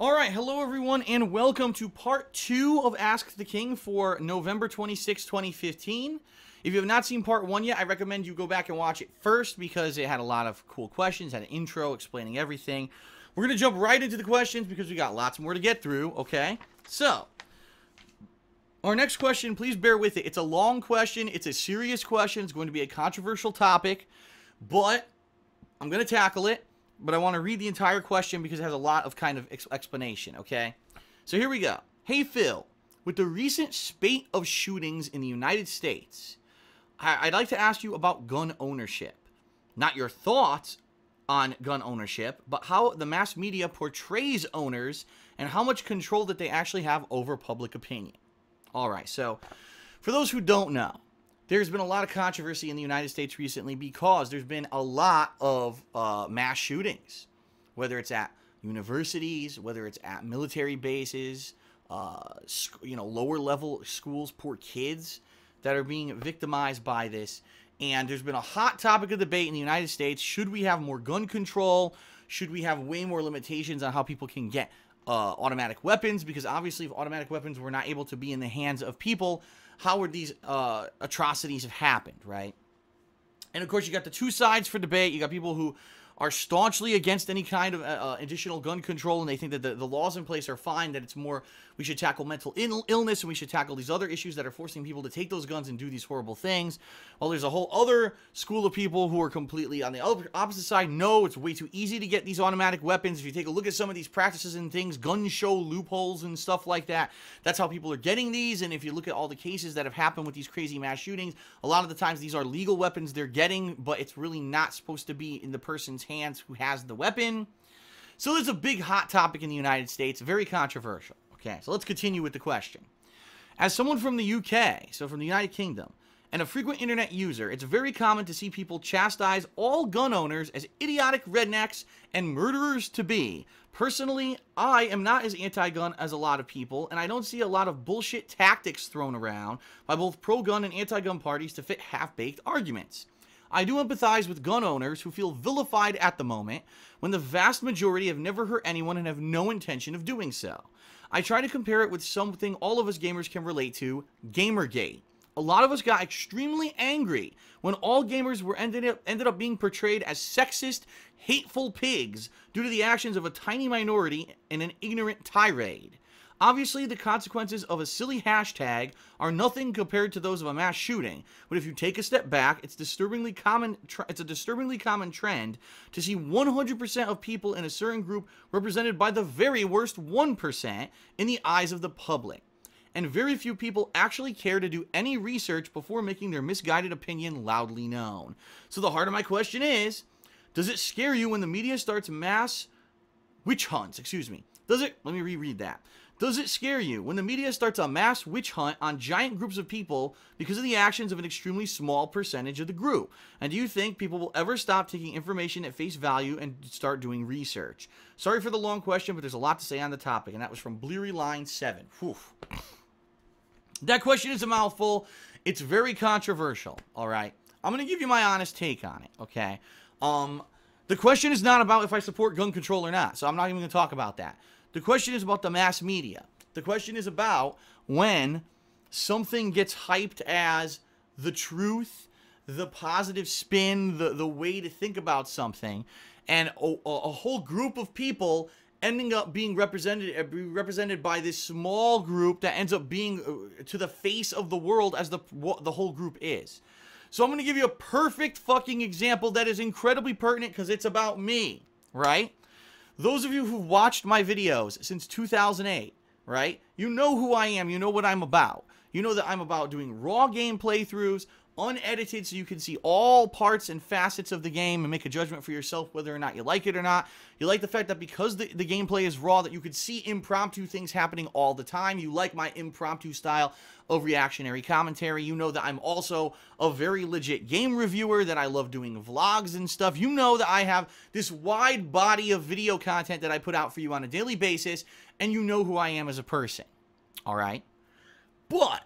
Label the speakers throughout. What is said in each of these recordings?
Speaker 1: Alright, hello everyone, and welcome to part 2 of Ask the King for November 26, 2015. If you have not seen part 1 yet, I recommend you go back and watch it first because it had a lot of cool questions, had an intro explaining everything. We're going to jump right into the questions because we got lots more to get through, okay? So, our next question, please bear with it. It's a long question, it's a serious question, it's going to be a controversial topic, but I'm going to tackle it. But I want to read the entire question because it has a lot of kind of explanation, okay? So here we go. Hey, Phil, with the recent spate of shootings in the United States, I'd like to ask you about gun ownership. Not your thoughts on gun ownership, but how the mass media portrays owners and how much control that they actually have over public opinion. All right, so for those who don't know, there's been a lot of controversy in the United States recently because there's been a lot of mass shootings, whether it's at universities, whether it's at military bases, lower level schools, poor kids that are being victimized by this. And there's been a hot topic of debate in the United States. Should we have more gun control? Should we have way more limitations on how people can get automatic weapons? Because obviously if automatic weapons were not able to be in the hands of people, how would these atrocities have happened, right? And of course, you got the two sides for debate. You got people who are staunchly against any kind of additional gun control, and they think that the laws in place are fine, that it's more, we should tackle mental illness, and we should tackle these other issues that are forcing people to take those guns and do these horrible things. While there's a whole other school of people who are completely on the opposite side. No, it's way too easy to get these automatic weapons. If you take a look at some of these practices and things, gun show loopholes and stuff like that, that's how people are getting these. And if you look at all the cases that have happened with these crazy mass shootings, a lot of the times these are legal weapons they're getting, but it's really not supposed to be in the person's hands who has the weapon. So there's a big hot topic in the United States, very controversial. Okay, so let's continue with the question. As someone from the UK, so from the United Kingdom, and a frequent internet user, it's very common to see people chastise all gun owners as idiotic rednecks and murderers to be. Personally, I am not as anti-gun as a lot of people, and I don't see a lot of bullshit tactics thrown around by both pro-gun and anti-gun parties to fit half-baked arguments. I do empathize with gun owners who feel vilified at the moment, when the vast majority have never hurt anyone and have no intention of doing so. I try to compare it with something all of us gamers can relate to, Gamergate. A lot of us got extremely angry when all gamers were ended up being portrayed as sexist, hateful pigs due to the actions of a tiny minority in an ignorant tirade. Obviously, the consequences of a silly hashtag are nothing compared to those of a mass shooting, but if you take a step back, it's a disturbingly common trend to see 100% of people in a certain group represented by the very worst 1% in the eyes of the public. And very few people actually care to do any research before making their misguided opinion loudly known. So the heart of my question is, does it scare you when the media starts mass witch hunts? Let me reread that. Does it scare you when the media starts a mass witch hunt on giant groups of people because of the actions of an extremely small percentage of the group? And do you think people will ever stop taking information at face value and start doing research? Sorry for the long question, but there's a lot to say on the topic, and that was from Bleary Line 7. Whew. That question is a mouthful. It's very controversial, all right? I'm going to give you my honest take on it, okay? The question is not about if I support gun control or not, so I'm not even going to talk about that. The question is about the mass media. The question is about when something gets hyped as the truth, the positive spin, the way to think about something, and a whole group of people ending up being represented by this small group that ends up being to the face of the world as the whole group is. So I'm going to give you a perfect fucking example that is incredibly pertinent because it's about me, right? Those of you who've watched my videos since 2008, right? You know who I am. You know what I'm about. You know that I'm about doing raw game playthroughs, unedited, so you can see all parts and facets of the game and make a judgment for yourself whether or not you like it or not. You like the fact that because the gameplay is raw, that you could see impromptu things happening all the time. You like my impromptu style of reactionary commentary. You know that I'm also a very legit game reviewer, that I love doing vlogs and stuff. You know that I have this wide body of video content that I put out for you on a daily basis, and you know who I am as a person. All right? But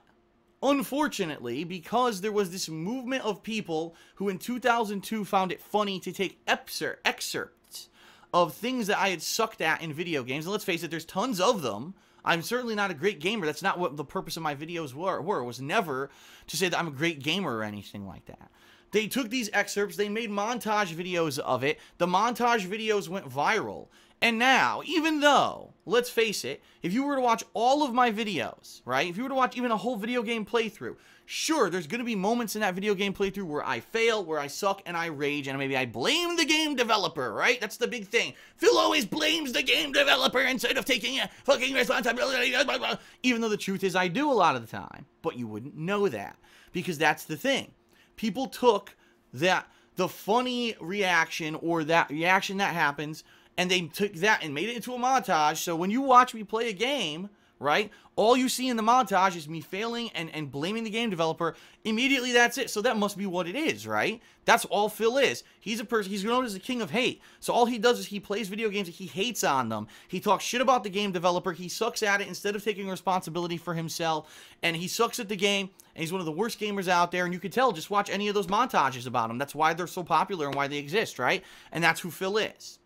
Speaker 1: unfortunately, because there was this movement of people who in 2002 found it funny to take excerpts of things that I had sucked at in video games. And let's face it, there's tons of them. I'm certainly not a great gamer. That's not what the purpose of my videos were. It was never to say that I'm a great gamer or anything like that. They took these excerpts, they made montage videos of it. The montage videos went viral. And now, even though, let's face it, if you were to watch all of my videos, right? If you were to watch even a whole video game playthrough, sure, there's going to be moments in that video game playthrough where I fail, where I suck, and I rage, and maybe I blame the game developer, right? That's the big thing. Phil always blames the game developer instead of taking a fucking responsibility, even though the truth is I do a lot of the time. But you wouldn't know that, because that's the thing. People took the funny reaction or that reaction that happens, and they took that and made it into a montage. So when you watch me play a game, right, all you see in the montage is me failing and blaming the game developer. Immediately, that's it. So that must be what it is, right? That's all Phil is. He's a person, he's known as the king of hate. So all he does is he plays video games, he hates on them. He talks shit about the game developer. He sucks at it instead of taking responsibility for himself. And he sucks at the game, and he's one of the worst gamers out there. And you could tell, just watch any of those montages about him. That's why they're so popular and why they exist, right? And that's who Phil is.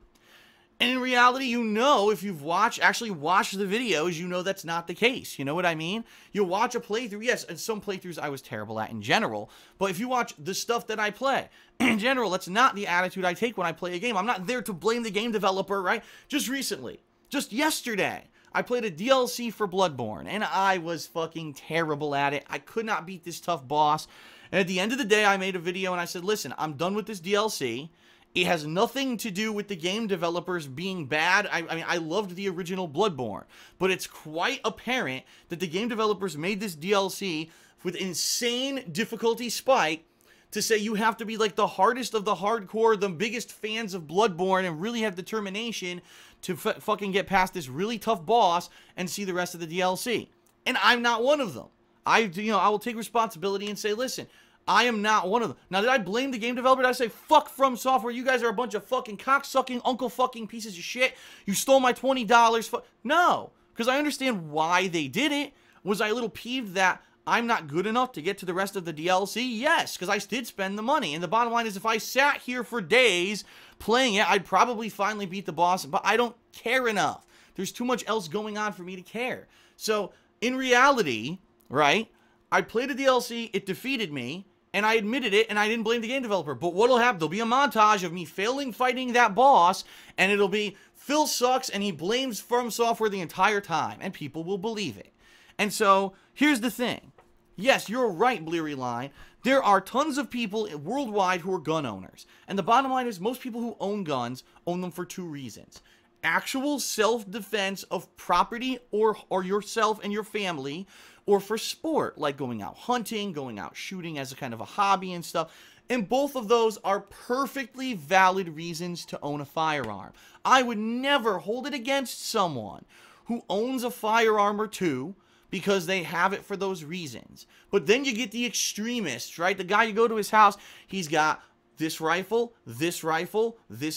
Speaker 1: And in reality, you know, if you've actually watched the videos, you know that's not the case. You know what I mean? You'll watch a playthrough. Yes, and some playthroughs I was terrible at in general. But if you watch the stuff that I play, in general, that's not the attitude I take when I play a game. I'm not there to blame the game developer, right? Just recently, just yesterday, I played a DLC for Bloodborne, and I was fucking terrible at it. I could not beat this tough boss. And at the end of the day, I made a video and I said, listen, I'm done with this DLC. It has nothing to do with the game developers being bad. I mean, I loved the original Bloodborne, but it's quite apparent that the game developers made this DLC with insane difficulty spike to say you have to be like the hardest of the hardcore, the biggest fans of Bloodborne, and really have determination to fucking get past this really tough boss and see the rest of the DLC. And I'm not one of them. I will take responsibility and say, listen, I am not one of them. Now, did I blame the game developer? Did I say, fuck From Software, you guys are a bunch of fucking cocksucking, uncle fucking pieces of shit. You stole my $20. No, because I understand why they did it. Was I a little peeved that I'm not good enough to get to the rest of the DLC? Yes, because I did spend the money. And the bottom line is, if I sat here for days playing it, I'd probably finally beat the boss, but I don't care enough. There's too much else going on for me to care. So, in reality, right, I played a DLC, it defeated me, and I admitted it, and I didn't blame the game developer. But what'll happen, there'll be a montage of me failing fighting that boss, and it'll be, Phil sucks, and he blames From Software the entire time, and people will believe it. And so, here's the thing. Yes, you're right, Bleary Line. There are tons of people worldwide who are gun owners. And the bottom line is, most people who own guns own them for two reasons. Actual self-defense of property or yourself and your family, or for sport, like going out hunting, going out shooting as a kind of a hobby and stuff. And both of those are perfectly valid reasons to own a firearm. I would never hold it against someone who owns a firearm or two because they have it for those reasons. But then you get the extremists, right? The guy, you go to his house, he's got this rifle, this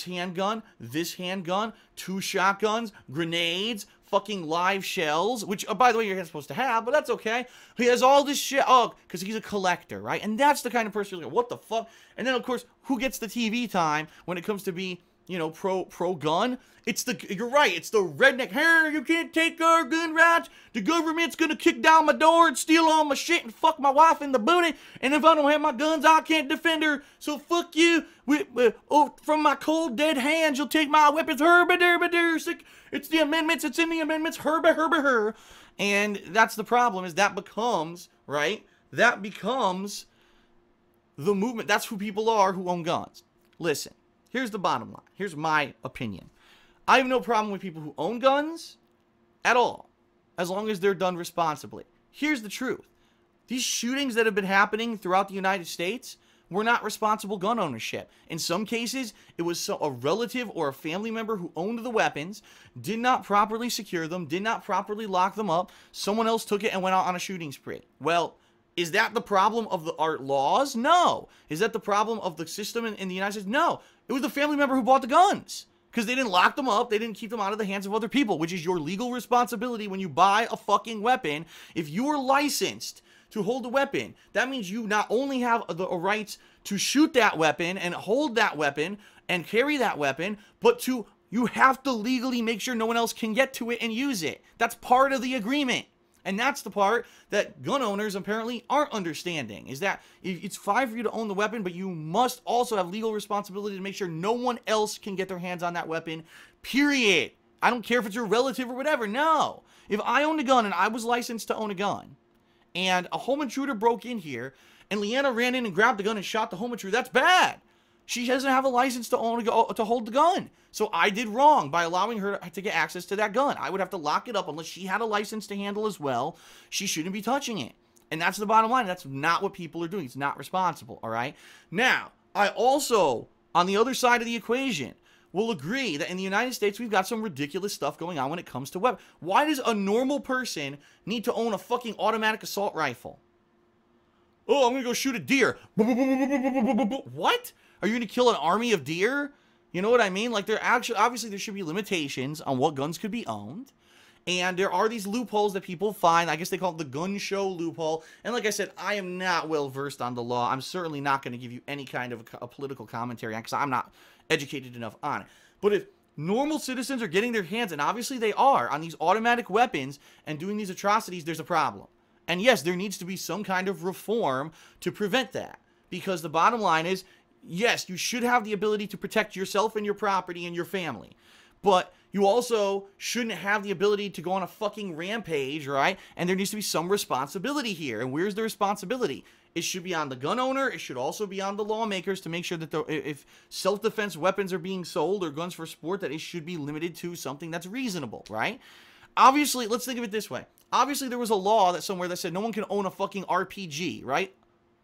Speaker 1: handgun, two shotguns, grenades, fucking live shells, which, by the way, you're not supposed to have, but that's okay. He has all this shit, because he's a collector, right? And that's the kind of person you're like, what the fuck? And then, of course, who gets the TV time when it comes to be, pro-gun? You're right, it's the redneck, hey, you can't take our gun rights, the government's gonna kick down my door and steal all my shit and fuck my wife in the booty, and if I don't have my guns, I can't defend her, so fuck you, from my cold dead hands, you'll take my weapons, it's the amendments, it's in the amendments, her. And that's the problem, is that becomes, right, that becomes the movement. That's who people are who own guns. Listen, here's the bottom line. Here's my opinion. I have no problem with people who own guns at all, as long as they're done responsibly. Here's the truth. These shootings that have been happening throughout the United States were not responsible gun ownership. In some cases, it was a relative or a family member who owned the weapons, did not properly secure them, did not properly lock them up. Someone else took it and went out on a shooting spree. Well, is that the problem of our laws? No. Is that the problem of the system in the United States? No. It was the family member who bought the guns. Because they didn't lock them up, they didn't keep them out of the hands of other people, which is your legal responsibility when you buy a fucking weapon. If you're licensed to hold a weapon, that means you not only have the rights to shoot that weapon and hold that weapon and carry that weapon, but to You have to legally make sure no one else can get to it and use it. That's part of the agreement. And that's the part that gun owners apparently aren't understanding, is that it's fine for you to own the weapon, but you must also have legal responsibility to make sure no one else can get their hands on that weapon, period. I don't care if it's your relative or whatever, no. If I owned a gun and I was licensed to own a gun, and a home intruder broke in here, and Leanna ran in and grabbed the gun and shot the home intruder, that's bad. She doesn't have a license to hold the gun. So I did wrong by allowing her to get access to that gun. I would have to lock it up unless she had a license to handle as well. She shouldn't be touching it. And that's the bottom line. That's not what people are doing. It's not responsible, all right? Now, I also, on the other side of the equation, will agree that in the United States, we've got some ridiculous stuff going on when it comes to weapons. Why does a normal person need to own a fucking automatic assault rifle? Oh, I'm going to go shoot a deer. What? Are you going to kill an army of deer? You know what I mean? Like, obviously there should be limitations on what guns could be owned. And there are these loopholes that people find. I guess they call it the gun show loophole. And like I said, I am not well versed on the law. I'm certainly not going to give you any kind of a political commentary because I'm not educated enough on it. But if normal citizens are getting their hands, and obviously they are, on these automatic weapons and doing these atrocities, there's a problem. And yes, there needs to be some kind of reform to prevent that. Because the bottom line is, yes, you should have the ability to protect yourself and your property and your family. But you also shouldn't have the ability to go on a fucking rampage, right? And there needs to be some responsibility here. And where's the responsibility? It should be on the gun owner. It should also be on the lawmakers to make sure that if self-defense weapons are being sold or guns for sport, that it should be limited to something that's reasonable, right? Obviously, let's think of it this way. Obviously, there was a law that somewhere that said no one can own a fucking RPG, right?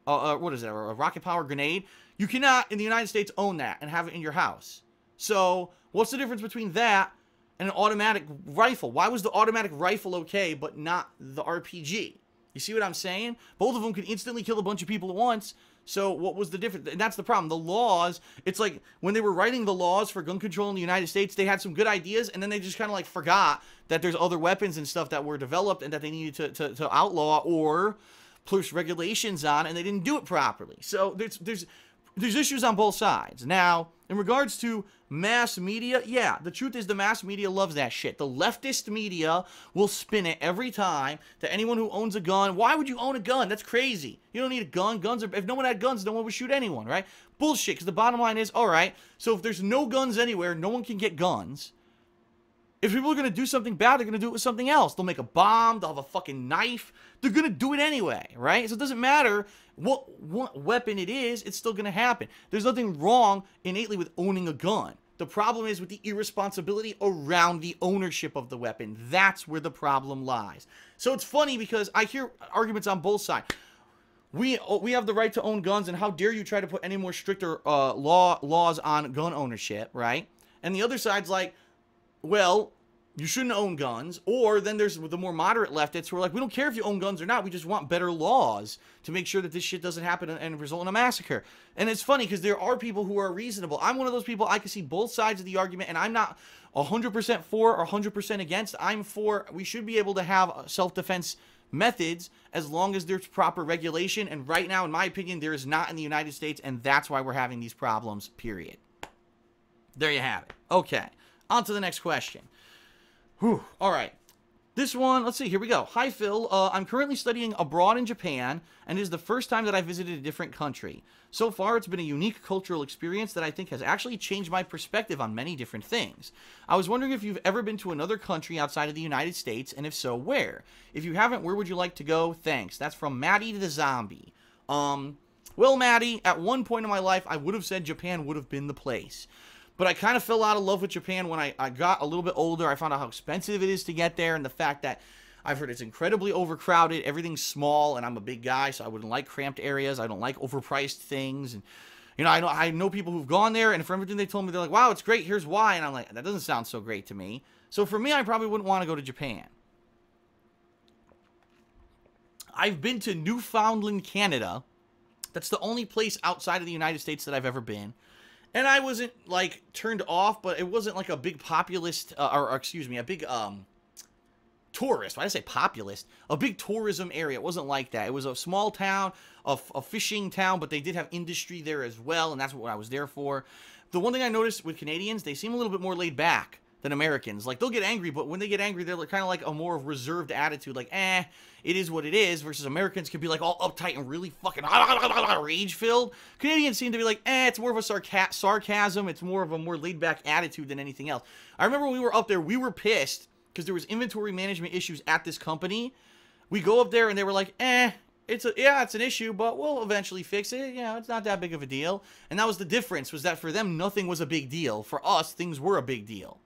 Speaker 1: What is that? A rocket power grenade? You cannot, in the United States, own that and have it in your house. So, what's the difference between that and an automatic rifle? Why was the automatic rifle okay, but not the RPG? You see what I'm saying? Both of them could instantly kill a bunch of people at once. So, what was the difference? And that's the problem. The laws, it's like when they were writing the laws for gun control in the United States, they had some good ideas, and then they just kind of like forgot that there's other weapons and stuff that were developed and that they needed to outlaw or push regulations on, and they didn't do it properly. So, there's issues on both sides. Now, in regards to mass media, yeah, the truth is the mass media loves that shit. The leftist media will spin it every time to anyone who owns a gun. Why would you own a gun? That's crazy. You don't need a gun. If no one had guns, no one would shoot anyone, right? Bullshit, because the bottom line is, all right, so if there's no guns anywhere, no one can get guns. If people are going to do something bad, they're going to do it with something else. They'll make a bomb. They'll have a fucking knife. They're going to do it anyway, right? So it doesn't matter what weapon it is. It's still going to happen. There's nothing wrong innately with owning a gun. The problem is with the irresponsibility around the ownership of the weapon. That's where the problem lies. So it's funny because I hear arguments on both sides. We have the right to own guns, and how dare you try to put any more stricter laws on gun ownership, right? And the other side's like, well, you shouldn't own guns. Or then there's the more moderate leftists who are like, we don't care if you own guns or not. We just want better laws to make sure that this shit doesn't happen and result in a massacre. And it's funny because there are people who are reasonable. I'm one of those people, I can see both sides of the argument, and I'm not 100% for or 100% against. I'm for, we should be able to have self-defense methods as long as there's proper regulation. And right now, in my opinion, there is not in the United States, and that's why we're having these problems, period. There you have it. Okay. On to the next question. Whew. All right. This one, let's see. Here we go. Hi, Phil. I'm currently studying abroad in Japan, and it is the first time that I visited a different country. So far, it's been a unique cultural experience that I think has actually changed my perspective on many different things. I was wondering if you've ever been to another country outside of the United States, and if so, where? If you haven't, where would you like to go? Thanks. That's from Maddie the Zombie. Well, Maddie, at one point in my life, I would have said Japan would have been the place. But I kind of fell out of love with Japan when I got a little bit older. I found out how expensive it is to get there, and the fact that I've heard it's incredibly overcrowded. Everything's small, and I'm a big guy, so I wouldn't like cramped areas. I don't like overpriced things. And, you know, I know people who've gone there, and for everything they told me, they're like, wow, it's great. Here's why. And I'm like, that doesn't sound so great to me. So for me, I probably wouldn't want to go to Japan. I've been to Newfoundland, Canada. That's the only place outside of the United States that I've ever been. And I wasn't, like, turned off, but it wasn't, like, a big populist, or excuse me, a big, tourist. Why did I say populist? A big tourism area. It wasn't like that. It was a small town, a fishing town, but they did have industry there as well, and that's what I was there for. The one thing I noticed with Canadians, they seem a little bit more laid back than Americans. Like, they'll get angry, but when they get angry, they're kind of like a more reserved attitude. Like, it is what it is, versus Americans can be like all uptight and really fucking rage-filled. Canadians seem to be like, it's more of a sarcasm. It's more of a more laid-back attitude than anything else. I remember when we were up there, we were pissed because there was inventory management issues at this company. We go up there and they were like, it's an issue, but we'll eventually fix it. It's not that big of a deal. And that was the difference, was that for them, nothing was a big deal. For us, things were a big deal.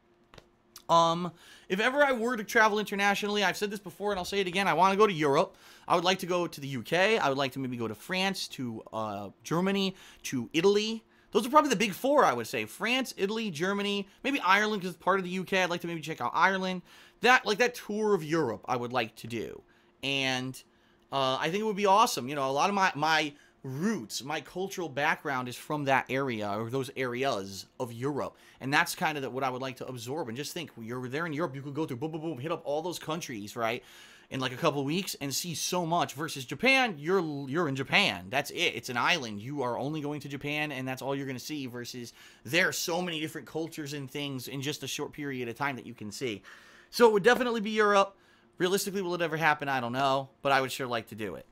Speaker 1: If ever I were to travel internationally, I've said this before and I'll say it again, I want to go to Europe. I would like to go to the UK. I would like to maybe go to France, to Germany, to Italy. Those are probably the big four, I would say. France, Italy, Germany, maybe Ireland because it's part of the UK. I'd like to maybe check out Ireland. That tour of Europe I would like to do. And I think it would be awesome. A lot of my roots, my cultural background is from that area or those areas of Europe. And that's kind of what I would like to absorb. And just think, you're there in Europe, you could go through, boom, boom, boom, hit up all those countries, right? In like a couple of weeks and see so much versus Japan. You're in Japan. That's it. It's an island. You are only going to Japan and that's all you're going to see versus there are so many different cultures and things in just a short period of time that you can see. So it would definitely be Europe. Realistically, will it ever happen? I don't know, but I would sure like to do it.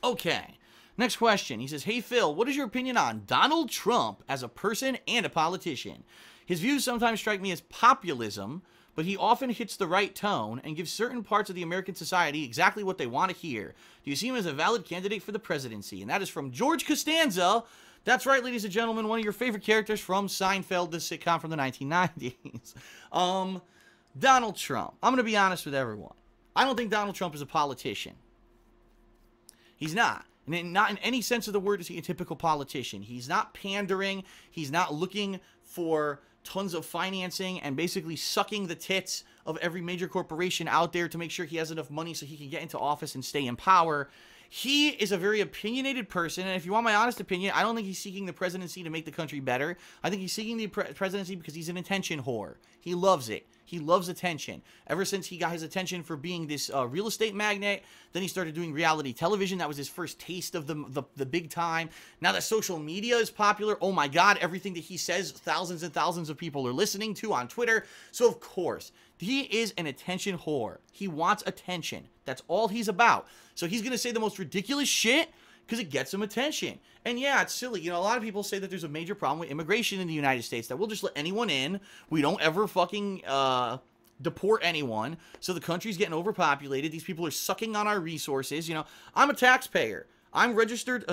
Speaker 1: Okay. Next question. He says, hey, Phil, what is your opinion on Donald Trump as a person and a politician? His views sometimes strike me as populism, but he often hits the right tone and gives certain parts of the American society exactly what they want to hear. Do you see him as a valid candidate for the presidency? And that is from George Costanza. That's right, ladies and gentlemen, one of your favorite characters from Seinfeld, the sitcom from the 1990s. Donald Trump. I'm going to be honest with everyone. I don't think Donald Trump is a politician. He's not. And not in any sense of the word is he a typical politician. He's not pandering. He's not looking for tons of financing and basically sucking the tits of every major corporation out there to make sure he has enough money so he can get into office and stay in power. He is a very opinionated person, and if you want my honest opinion, I don't think he's seeking the presidency to make the country better. I think he's seeking the presidency because he's an attention whore. He loves it. He loves attention. Ever since he got his attention for being this real estate magnate, then he started doing reality television. That was his first taste of the big time. Now that social media is popular, oh my God, everything that he says, thousands and thousands of people are listening to on Twitter. So of course, he is an attention whore. He wants attention. That's all he's about. So he's going to say the most ridiculous shit because it gets him attention. And yeah, it's silly. A lot of people say that there's a major problem with immigration in the United States, that we'll just let anyone in. We don't ever fucking deport anyone. So the country's getting overpopulated. These people are sucking on our resources. I'm a taxpayer. I'm a registered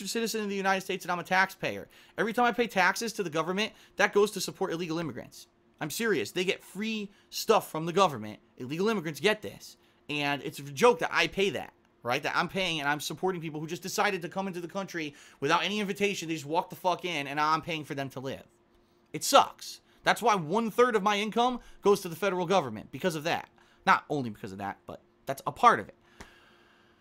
Speaker 1: citizen in the United States, and I'm a taxpayer. Every time I pay taxes to the government, that goes to support illegal immigrants. I'm serious. They get free stuff from the government. Illegal immigrants get this. And it's a joke that I pay that, right? That I'm paying and I'm supporting people who just decided to come into the country without any invitation. They just walk the fuck in and I'm paying for them to live. It sucks. That's why 1/3 of my income goes to the federal government because of that. Not only because of that, but that's a part of it.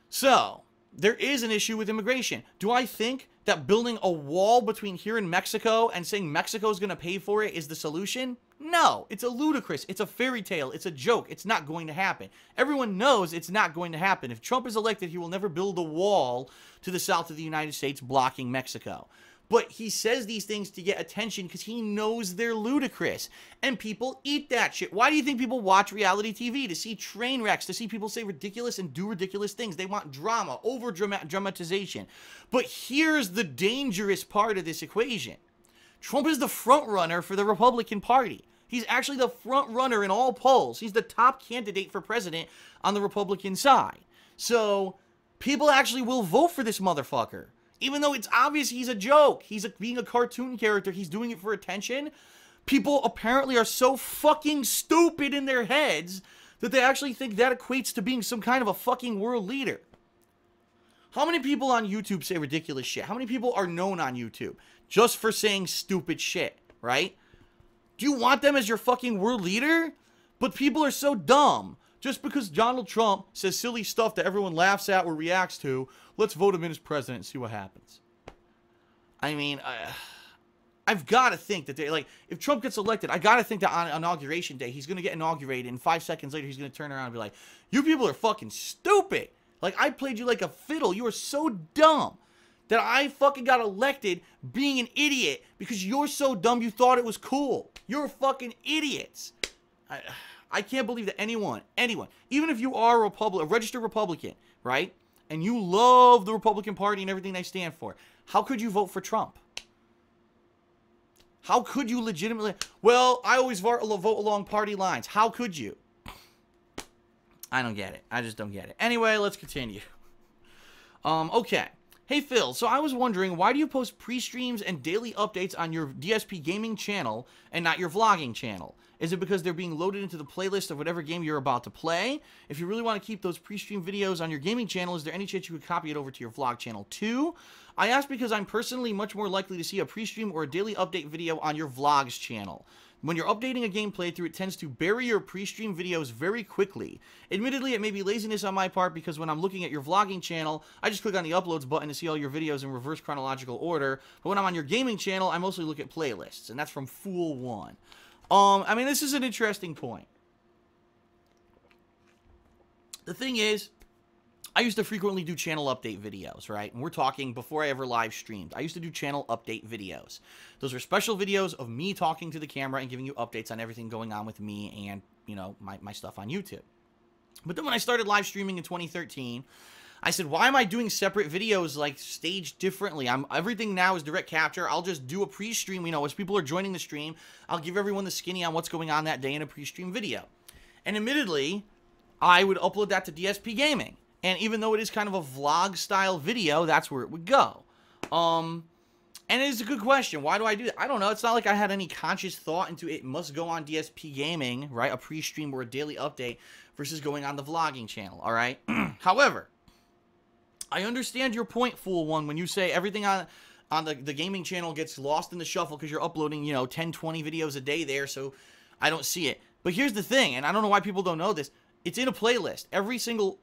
Speaker 1: So, there is an issue with immigration. Do I think that building a wall between here and Mexico and saying Mexico is going to pay for it is the solution? No, it's a ludicrous. It's a fairy tale. It's a joke. It's not going to happen. Everyone knows it's not going to happen. If Trump is elected, he will never build a wall to the south of the United States blocking Mexico. But he says these things to get attention because he knows they're ludicrous. And people eat that shit. Why do you think people watch reality TV? To see train wrecks, to see people say ridiculous and do ridiculous things. They want drama, over-dramatization. But here's the dangerous part of this equation. Trump is the front runner for the Republican Party. He's actually the front runner in all polls. He's the top candidate for president on the Republican side. So people actually will vote for this motherfucker. Even though it's obvious he's a joke. He's being a cartoon character. He's doing it for attention. People apparently are so fucking stupid in their heads that they actually think that equates to being some kind of a fucking world leader. How many people on YouTube say ridiculous shit? How many people are known on YouTube just for saying stupid shit, right? Do you want them as your fucking world leader? But people are so dumb. Just because Donald Trump says silly stuff that everyone laughs at or reacts to, let's vote him in as president and see what happens. I mean, I've got to think that they, like, if Trump gets elected, I got to think that on Inauguration Day, he's going to get inaugurated, and 5 seconds later, he's going to turn around and be like, you people are fucking stupid. Like, I played you like a fiddle. You are so dumb that I fucking got elected being an idiot because you're so dumb you thought it was cool. You're fucking idiots. I can't believe that anyone, even if you are a registered Republican, right, and you love the Republican Party and everything they stand for, how could you vote for Trump? How could you legitimately... Well, I always vote along party lines. How could you? I don't get it. I just don't get it. Anyway, let's continue. Okay. Hey, Phil. So I was wondering, why do you post pre-streams and daily updates on your DSPGaming channel and not your vlogging channel? Is it because they're being loaded into the playlist of whatever game you're about to play? If you really want to keep those pre-stream videos on your gaming channel, is there any chance you could copy it over to your vlog channel too? I ask because I'm personally much more likely to see a pre-stream or a daily update video on your vlogs channel. When you're updating a game playthrough, it tends to bury your pre-stream videos very quickly. Admittedly, it may be laziness on my part because when I'm looking at your vlogging channel, I just click on the uploads button to see all your videos in reverse chronological order. But when I'm on your gaming channel, I mostly look at playlists, and that's from Fool1. I mean, this is an interesting point. The thing is, I used to frequently do channel update videos, right? And we're talking before I ever live streamed. I used to do channel update videos. Those were special videos of me talking to the camera and giving you updates on everything going on with me and, you know, my stuff on YouTube. But then when I started live streaming in 2013, I said, why am I doing separate videos, like, staged differently? Everything now is direct capture. I'll just do a pre-stream, you know, as people are joining the stream. I'll give everyone the skinny on what's going on that day in a pre-stream video. And admittedly, I would upload that to DSPGaming. And even though it is kind of a vlog-style video, that's where it would go. And it is a good question. Why do I do that? I don't know. It's not like I had any conscious thought into it must go on DSPGaming, right? A pre-stream or a daily update versus going on the vlogging channel, all right? However, I understand your point, Fool1, when you say everything on the gaming channel gets lost in the shuffle because you're uploading, you know, 10, 20 videos a day there, so I don't see it. But here's the thing, and I don't know why people don't know this. It's in a playlist. Every single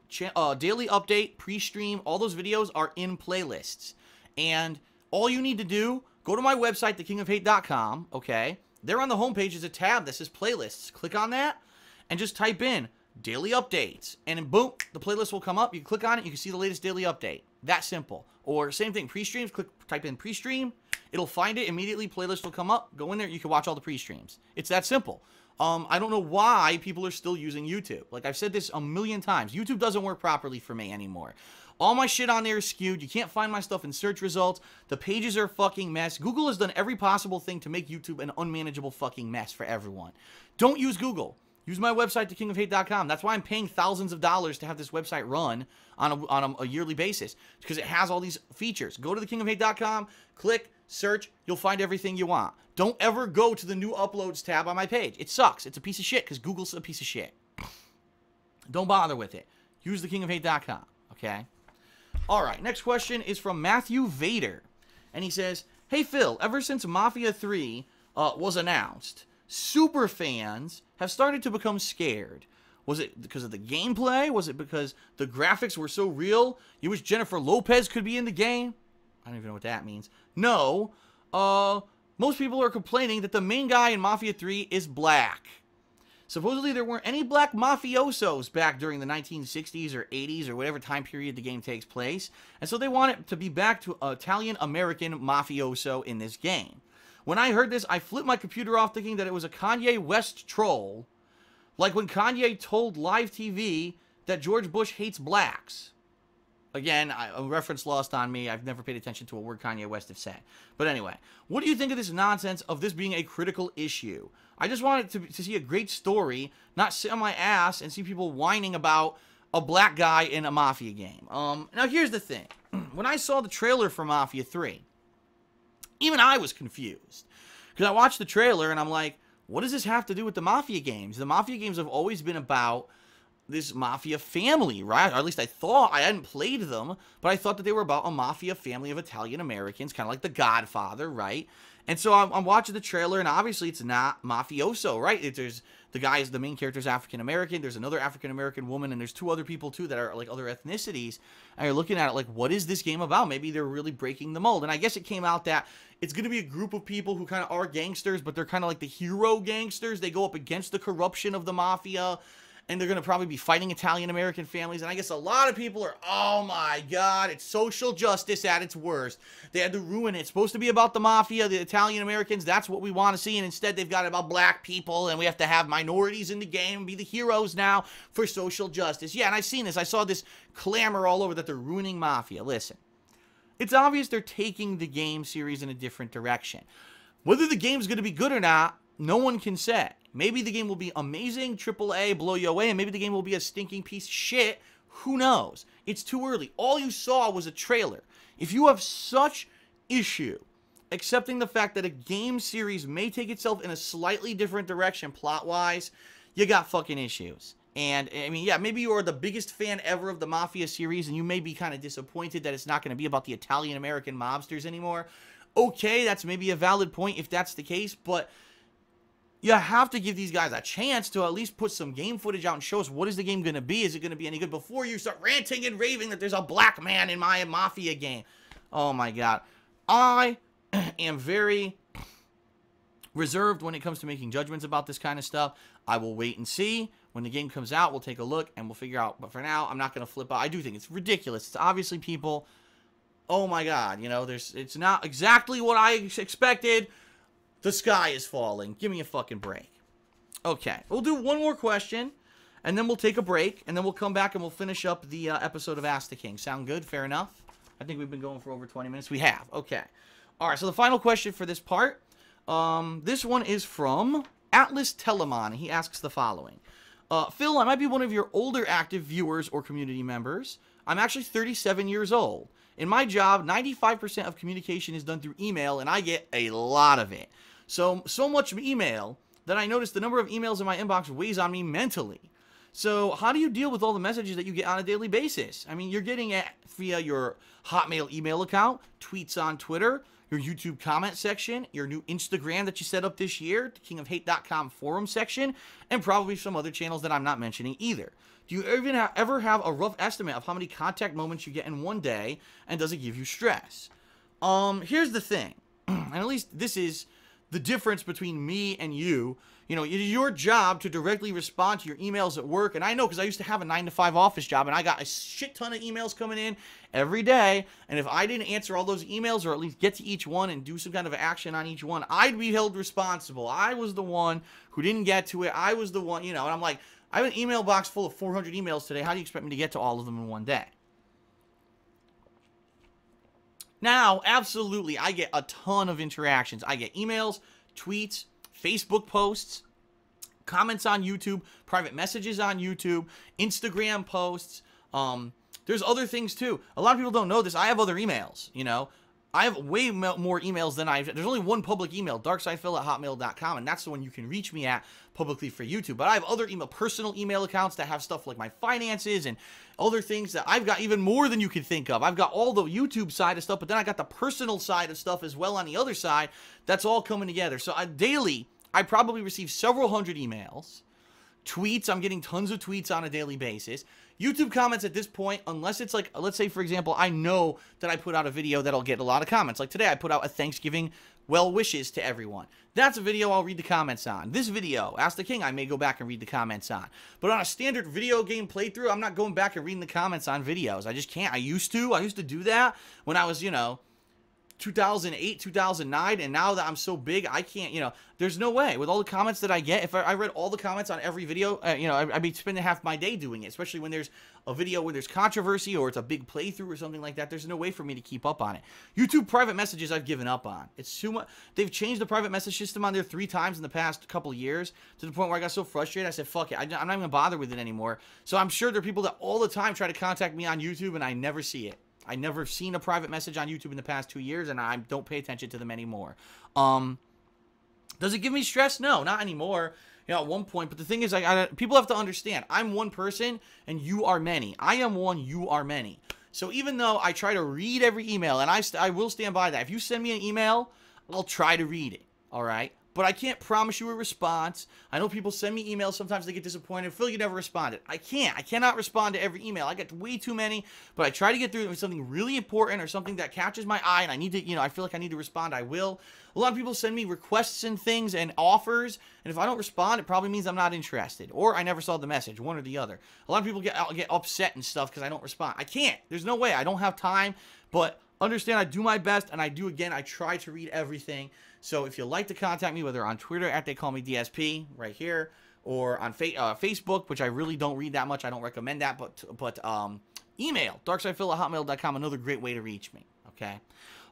Speaker 1: daily update, pre-stream, all those videos are in playlists. And all you need to do, go to my website, thekingofhate.com, okay? There on the homepage is a tab that says playlists. Click on that and just type in daily updates. And then boom, the playlist will come up. You can click on it, you can see the latest daily update. That simple. Or same thing, pre-streams, type in pre-stream. It'll find it immediately, playlist will come up. Go in there, you can watch all the pre-streams. It's that simple. I don't know why people are still using YouTube. Like, I've said this a million times. YouTube doesn't work properly for me anymore. All my shit on there is skewed. You can't find my stuff in search results. The pages are a fucking mess. Google has done every possible thing to make YouTube an unmanageable fucking mess for everyone. Don't use Google. Use my website, thekingofhate.com. That's why I'm paying thousands of dollars to have this website run on a yearly basis, because it has all these features. Go to thekingofhate.com, click, search, you'll find everything you want. Don't ever go to the new uploads tab on my page. It sucks. It's a piece of shit because Google's a piece of shit. Don't bother with it. Use thekingofhate.com, okay? All right, next question is from Matthew Vader. And he says, hey, Phil, ever since Mafia 3 was announced, super fans have started to become scared. Was it because of the gameplay? Was it because the graphics were so real? You wish Jennifer Lopez could be in the game? I don't even know what that means. No. Most people are complaining that the main guy in Mafia 3 is black. Supposedly there weren't any black mafiosos back during the 1960s or 80s or whatever time period the game takes place. And so they want it to be back to Italian-American mafioso in this game. When I heard this, I flipped my computer off thinking that it was a Kanye West troll. Like when Kanye told live TV that George Bush hates blacks. Again, a reference lost on me. I've never paid attention to a word Kanye West have said. But anyway, what do you think of this nonsense of this being a critical issue? I just wanted to see a great story, not sit on my ass and see people whining about a black guy in a Mafia game. Now, here's the thing. When I saw the trailer for Mafia 3, even I was confused. Because I watched the trailer and I'm like, what does this have to do with the Mafia games? The Mafia games have always been about this Mafia family, right? Or at least I thought. I hadn't played them, but I thought that they were about a Mafia family of Italian Americans, kind of like The Godfather, right? And so I'm watching the trailer, and obviously it's not mafioso, right? There's the main character is African-American. There's another African-American woman, and there's 2 other people, too, that are, like, other ethnicities. And you're looking at it like, what is this game about? Maybe they're really breaking the mold. And I guess it came out that it's going to be a group of people who kind of are gangsters, but they're kind of like the hero gangsters. They go up against the corruption of the mafia, and they're going to probably be fighting Italian-American families. And I guess a lot of people are, oh my God, it's social justice at its worst. They had to ruin it. It's supposed to be about the mafia, the Italian-Americans. That's what we want to see. And instead, they've got it about black people, and we have to have minorities in the game and be the heroes now for social justice. Yeah, and I've seen this. I saw this clamor all over that they're ruining Mafia. Listen, it's obvious they're taking the game series in a different direction. Whether the game's going to be good or not, no one can say. Maybe the game will be amazing, AAA, blow you away, and maybe the game will be a stinking piece of shit. Who knows? It's too early. All you saw was a trailer. If you have such issue accepting the fact that a game series may take itself in a slightly different direction plot-wise, you got fucking issues. And, I mean, yeah, maybe you are the biggest fan ever of the Mafia series, and you may be kind of disappointed that it's not going to be about the Italian-American mobsters anymore. Okay, that's maybe a valid point if that's the case, but you have to give these guys a chance to at least put some game footage out and show us what is the game going to be. Is it going to be any good before you start ranting and raving that there's a black man in my Mafia game? Oh my God. I am very reserved when it comes to making judgments about this kind of stuff. I will wait and see. When the game comes out, we'll take a look and we'll figure out. But for now, I'm not going to flip out. I do think it's ridiculous. It's obviously people, oh my God, you know, it's not exactly what I expected. The sky is falling. Give me a fucking break. Okay, we'll do one more question, and then we'll take a break, and then we'll come back and we'll finish up the episode of Ask the King. Sound good? Fair enough? I think we've been going for over 20 minutes. We have. Okay. All right, so the final question for this part. This one is from Atlas Telemon. He asks the following. Phil, I might be one of your older active viewers or community members. I'm actually 37 years old. In my job, 95% of communication is done through email, and I get a lot of it. So much email that I notice the number of emails in my inbox weighs on me mentally. So how do you deal with all the messages that you get on a daily basis? I mean, you're getting it via your Hotmail email account, tweets on Twitter, your YouTube comment section, your new Instagram that you set up this year, the kingofhate.com forum section, and probably some other channels that I'm not mentioning either. Do you even ever have a rough estimate of how many contact moments you get in one day, and does it give you stress? Here's the thing, and at least this is the difference between me and you. You know, it is your job to directly respond to your emails at work. And I know because I used to have a 9-to-5 office job, and I got a shit ton of emails coming in every day. And if I didn't answer all those emails or at least get to each one and do some kind of action on each one, I'd be held responsible. I was the one who didn't get to it. I was the one, you know, and I'm like, I have an email box full of 400 emails today. How do you expect me to get to all of them in one day? Now, absolutely, I get a ton of interactions. I get emails, tweets, Facebook posts, comments on YouTube, private messages on YouTube, Instagram posts. There's other things too. A lot of people don't know this. I have other emails, you know. I have way more emails than there's only one public email, darksidephil@hotmail.com, and that's the one you can reach me at publicly for YouTube. But I have other personal email accounts that have stuff like my finances and other things that I've got even more than you can think of. I've got all the YouTube side of stuff, but then I got the personal side of stuff as well on the other side. That's all coming together. So daily, I probably receive several hundred emails. Tweets, I'm getting tons of tweets on a daily basis. YouTube comments at this point, unless it's like, let's say, for example, I know that I put out a video that'll get a lot of comments. Like today, I put out a Thanksgiving well wishes to everyone. That's a video I'll read the comments on. This video, Ask the King, I may go back and read the comments on. But on a standard video game playthrough, I'm not going back and reading the comments on videos. I just can't. I used to do that when I was, you know, 2008, 2009, and now that I'm so big, I can't, you know, there's no way. With all the comments that I get, if I read all the comments on every video, you know, I'd be spending half my day doing it, especially when there's a video where there's controversy or it's a big playthrough or something like that. There's no way for me to keep up on it. YouTube private messages, I've given up on. It's too much. They've changed the private message system on there 3 times in the past couple of years to the point where I got so frustrated, I said, fuck it. I'm not even going to bother with it anymore. So I'm sure there are people that all the time try to contact me on YouTube, and I never see it. I never seen a private message on YouTube in the past 2 years, and I don't pay attention to them anymore. Does it give me stress? No, not anymore. You know, at one point. But the thing is, people have to understand, I'm one person, and you are many. I am one, you are many. So even though I try to read every email, and I will stand by that. If you send me an email, I'll try to read it, all right? but I can't promise you a response. I know people send me emails. Sometimes they get disappointed. Phil, you never responded. I can't. I cannot respond to every email. I get way too many, but I try to get through with something really important or something that catches my eye, and I need to, you know, I feel like I need to respond. I will. A lot of people send me requests and things and offers, and if I don't respond, it probably means I'm not interested, or I never saw the message, one or the other. A lot of people get upset and stuff because I don't respond. I can't. There's no way. I don't have time, but understand I do my best, and I do, again, I try to read everything. So if you'd like to contact me, whether on Twitter at They Call Me DSP, right here, or on Facebook, which I really don't read that much. I don't recommend that, but email, darksidephil@hotmail.com, another great way to reach me, okay?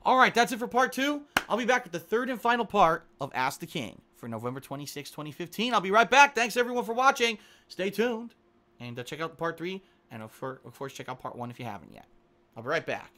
Speaker 1: All right, that's it for part 2. I'll be back with the third and final part of Ask the King for November 26, 2015. I'll be right back. Thanks, everyone, for watching. Stay tuned, and check out part 3, and of course, check out part 1 if you haven't yet. I'll be right back.